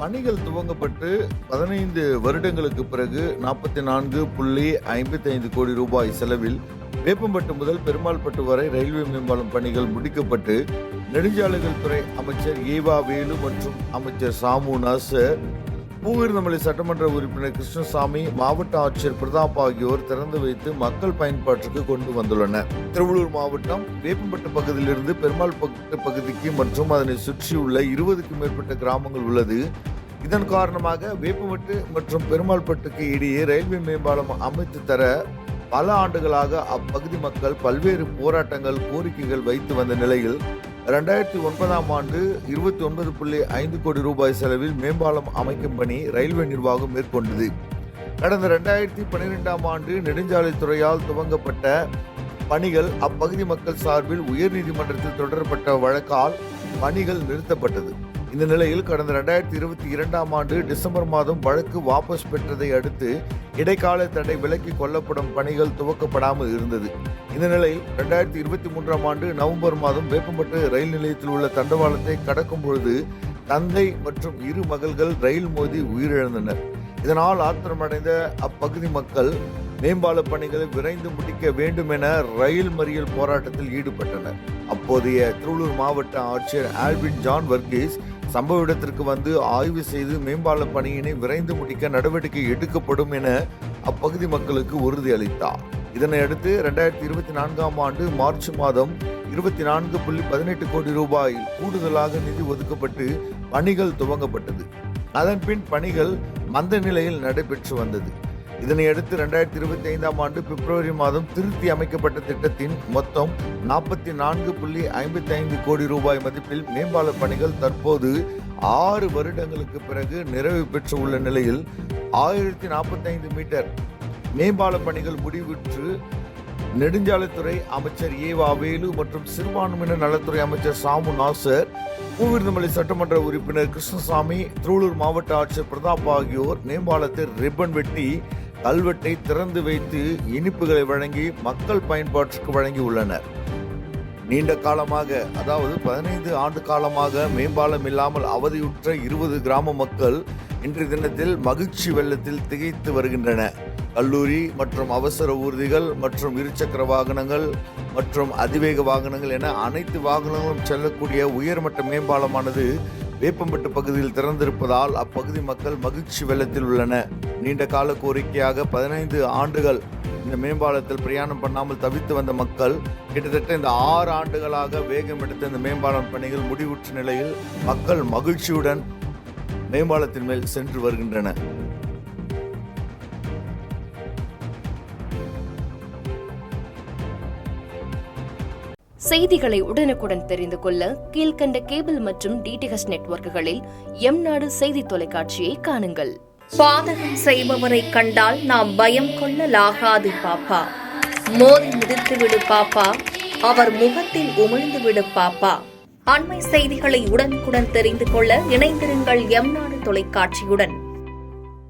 பணிகள் துவங்கப்பட்டு 15 வருடங்களுக்கு பிறகு 44.55 கோடி ரூபாய் செலவில் வேப்பம்பட்டு முதல் பெருமாள்பட்டு வரை ரயில்வே மேம்பாலம் பணிகள் முடிக்கப்பட்டு நெடுஞ்சாலைகள் துறை அமைச்சர் ஏவா வேலு மற்றும் அமைச்சர் சாமு நாசர், பூவிருந்தமலை சட்டமன்ற உறுப்பினர் கிருஷ்ணசாமி, மாவட்ட ஆட்சியர் பிரதாப் ஆகியோர் திறந்து வைத்து மக்கள் பயன்பாட்டிற்கு கொண்டு வந்துள்ளனர். திருவள்ளூர் மாவட்டம் வேப்பம்பட்டு பகுதியிலிருந்து பெருமாள்பட்டு பகுதிக்கு மற்றும் அதனை சுற்றியுள்ள 20க்கும் மேற்பட்ட கிராமங்கள் உள்ளது. இதன் காரணமாக வேப்பம்பட்டு மற்றும் பெருமாள்பட்டுக்கு இடையே ரயில்வே மேம்பாலம் அமைத்து தர பல ஆண்டுகளாக அப்பகுதி மக்கள் பல்வேறு போராட்டங்கள், கோரிக்கைகள் வைத்து வந்த நிலையில் 2009ஆம் ஆண்டு 29.5 கோடி ரூபாய் செலவில் மேம்பாலம் அமைக்கும் பணி ரயில்வே நிர்வாகம் மேற்கொண்டது. கடந்த 2012ஆம் ஆண்டு நெடுஞ்சாலைத்துறையால் துவங்கப்பட்ட பணிகள் அப்பகுதி மக்கள் சார்பில் உயர்நீதிமன்றத்தில் தொடரப்பட்ட வழக்கால் பணிகள் நிறுத்தப்பட்டது. இந்த நிலையில் கடந்த 2022ஆம் ஆண்டு டிசம்பர் மாதம் வழக்கு வாபஸ் பெற்றதை அடுத்து இடைக்கால தடை விலக்கி கொள்ளப்படும் பணிகள் துவக்கப்படாமல் இருந்தது. இந்த நிலையில் 2023ஆம் ஆண்டு நவம்பர் மாதம் வேப்பம்பட்டு ரயில் நிலையத்தில் உள்ள தண்டவாளத்தை கடக்கும் பொழுது தந்தை மற்றும் 2 மகள்கள் ரயில் மோதி உயிரிழந்தனர். இதனால் ஆத்திரமடைந்த அப்பகுதி மக்கள் மேம்பால பணிகளை விரைந்து முடிக்க வேண்டும் என ரயில் மறியல் போராட்டத்தில் ஈடுபட்டனர். அப்போதைய திருவள்ளூர் மாவட்ட ஆட்சியர் ஆல்வின் ஜான் வர்கீஸ் சம்பவ இடத்திற்கு வந்து ஆய்வு செய்து மேம்பால பணியினை விரைந்து முடிக்க நடவடிக்கை எடுக்கப்படும் என அப்பகுதி மக்களுக்கு உறுதி அளித்தார். இதனையடுத்து 2024ஆம் ஆண்டு மார்ச் மாதம் 24.18 கோடி ரூபாய் கூடுதலாக நிதி ஒதுக்கப்பட்டு பணிகள் துவங்கப்பட்டது. அதன்பின் பணிகள் மந்த நிலையில் நடைபெற்று வந்தது. இதனையடுத்து 2025ஆம் ஆண்டு பிப்ரவரி மாதம் திருத்தி அமைக்கப்பட்ட திட்டத்தின் மொத்தம் 44.55 கோடி ரூபாய் மதிப்பில் மேம்பால பணிகள் தற்போது 6 வருடங்களுக்கு பிறகு நிறைவு பெற்று உள்ள நிலையில் 1045 மீட்டர் மேம்பால பணிகள் முடிவுற்று நெடுஞ்சாலைத்துறை அமைச்சர் ஏவா வேலு மற்றும் சிறுபான்மையினர் நலத்துறை அமைச்சர் சாமு நாசர், பூவிருந்தமலை சட்டமன்ற உறுப்பினர் கிருஷ்ணசாமி, திருவள்ளூர் மாவட்ட ஆட்சியர் பிரதாப் ஆகியோர் மேம்பாலத்தை ரிப்பன் வெட்டி கல்வெட்டை திறந்து வைத்து இனிப்புகளை வழங்கி மக்கள் பயன்பாட்டிற்கு வழங்கியுள்ளனர். நீண்ட காலமாக, அதாவது 15 ஆண்டு காலமாக மேம்பாலம் இல்லாமல் அவதியுற்ற 20 கிராம மக்கள் இன்றைய தினத்தில் மகிழ்ச்சி வெள்ளத்தில் திகைத்து வருகின்றன. கல்லூரி மற்றும் அவசர ஊர்திகள் மற்றும் இருசக்கர வாகனங்கள் மற்றும் அதிவேக வாகனங்கள் என அனைத்து வாகனங்களும் செல்லக்கூடிய உயர்மட்ட மேம்பாலமானது வேப்பம்பட்டு பகுதியில் திறந்திருப்பதால் அப்பகுதி மக்கள் மகிழ்ச்சி வெள்ளத்தில் உள்ளனர். நீண்ட கால கோரிக்கையாக 15 ஆண்டுகள் இந்த மேம்பாலத்தில் பிரயாணம் பண்ணாமல் தவித்து வந்த மக்கள் கிட்டத்தட்ட இந்த 6 ஆண்டுகளாக வேகம் எடுத்த இந்த மேம்பாலம் பணிகள் முடிவுற்ற நிலையில் மக்கள் மகிழ்ச்சியுடன் மேம்பாலத்தின் மேல் சென்று வருகின்றனர். செய்திகளை உடனுக்குடன் தெரிந்து கொள்ள கீழ்கண்ட கேபிள் மற்றும் டிடிஎச் நெட்வொர்க்குகளில் எம்நாடு செய்தி தொலைக்காட்சியை காணுங்கள். பாதகம் செய்பவரை கண்டால் நாம் பயம் கொள்ளலாகாது பாப்பா. மோதி மிதித்துவிடு பாப்பா, அவர் முகத்தில் உமிழ்ந்து விடு பாப்பா. அண்மை செய்திகளை உடனுக்குடன் தெரிந்து கொள்ள இணைந்திருங்கள் எம்நாடு தொலைக்காட்சியுடன்.